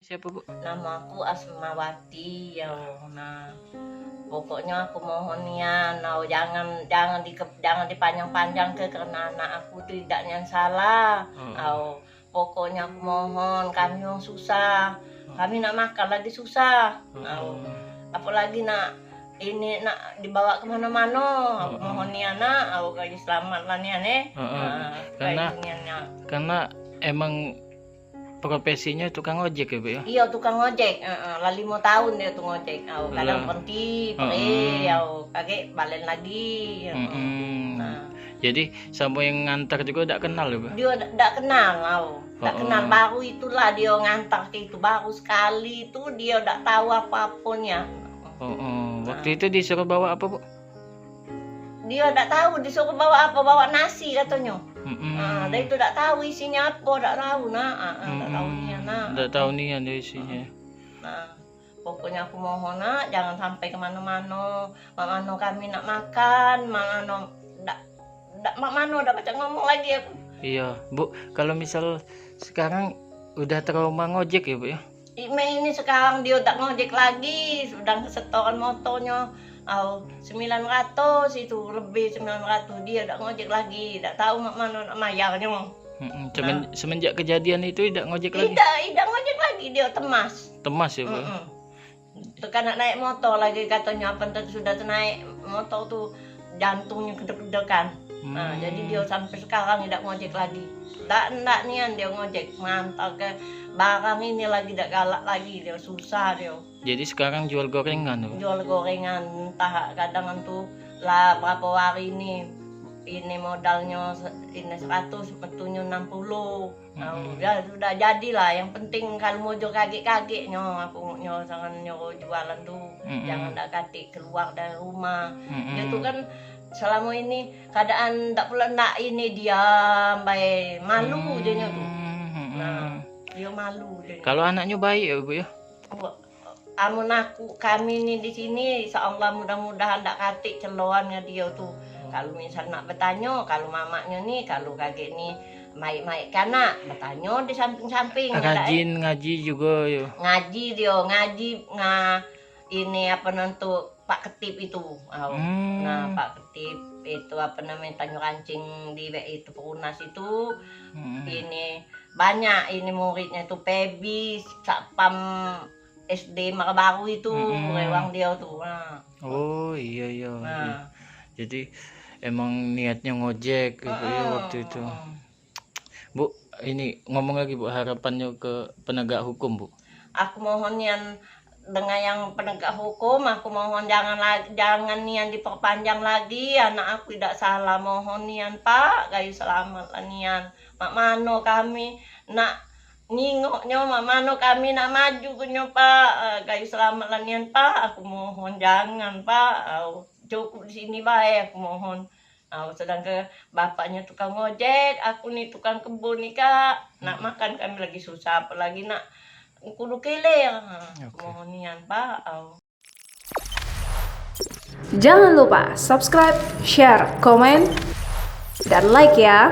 siapa Bu? Nama aku Asmawati ya. Nah, pokoknya aku mohon ya, nah, jangan dipanjang-panjang karena anak aku tidak yang salah. Oh, pokoknya aku mohon, kami yang susah, kami nak makan lagi susah. Oh, apalagi nak ini nak dibawa kemana-mana. Aku mohon ya nak, aku kayak selamat lah nih aneh. Karena emang profesinya tukang ojek ya Bu ya? Iya tukang ojek, lah 5 tahun dia tuh ngojek. Kadang berhenti, kakek balen lagi. Nah. Jadi sama yang ngantar juga tidak kenal ya Bu? Dia tidak kenal, tidak kenal. Baru itulah dia ngantar ke itu, baru sekali itu dia tidak tahu apapun ya. Waktu itu disuruh bawa apa Bu? Dia tidak tahu disuruh bawa apa, bawa nasi katanya. Dia itu tidak tahu isinya apa, tidak tahu tidak tahu nian Tidak tahu nian isinya. Nah, pokoknya aku mohon nak, jangan sampai kemana-mana. Mano kami nak makan, mano tidak baca ngomong lagi aku. Iya Bu, kalau misal sekarang udah trauma ngojek ya Bu ya? Ini sekarang dia tak ngojek lagi, sudah kesetoran motornya 900 itu lebih 900, dia tak ngojek lagi, tak tahu mana nak mayarnya. Semenjak kejadian itu tidak ngojek lagi? Tidak ngojek lagi, dia temas ya Bu? Karena naik motor lagi katanya, sudah naik motor tuh jantungnya kedek-kedekan. Jadi dia sampai sekarang tidak ngojek lagi. Ndak nian dia ngojek, ngantar ke barang ini lagi, tidak galak lagi, dia susah dia. Jadi sekarang jual gorengan tuh? Jual gorengan, entah kadang tuh lah berapa hari ini modalnya ini 100, betunya 60. Ya sudah jadilah, yang penting kalau mau jual kaget-kagetnya aku jangan nyuruh jualan tuh. Jangan tak katik keluar dari rumah. Dia tuh kan selama ini keadaan tak pula nak ini diam baik, malu dia tuh. Nah, dia malu dia. Kalau anaknya baik ya Bu ya? Kami ini di sini insyaallah mudah-mudahan tak katik celoannya dia tuh. Kalau misal nak bertanya, kalau mamaknya nih, kalau kakek nih maik-maik kanak, bertanya di samping-samping. Rajin ngaji juga ya. Ngaji dia, ini apa nanti Pak Ketip itu. Nah, Pak Ketip itu apa namanya, Tanjung Kancing di itu Perunas itu. Ini banyak ini muridnya itu Pebi, Satpam SD Makabaru itu, rewang dia tuh. Oh iya. Jadi emang niatnya ngojek gitu ya waktu itu. Bu, ini ngomong lagi Bu, harapannya ke penegak hukum Bu. Aku mohon yang dengan yang penegak hukum, aku mohon jangan nian diperpanjang lagi. Anak aku tidak salah, mohon nian Pak, kayu selamat lah nian. Mak mano kami nak nyingoknya, mak mano kami nak maju punya Pak, kayu selamat lah nian Pak. Aku mohon jangan Pak, cukup di sini baik, aku mohon. Sedangkan bapaknya tukang ojek, aku nih tukang kebun nih Kak. Nak makan kami lagi susah, apalagi nak kudu kilir. Mohon nian Pak. Jangan lupa subscribe, share, komen, dan like ya.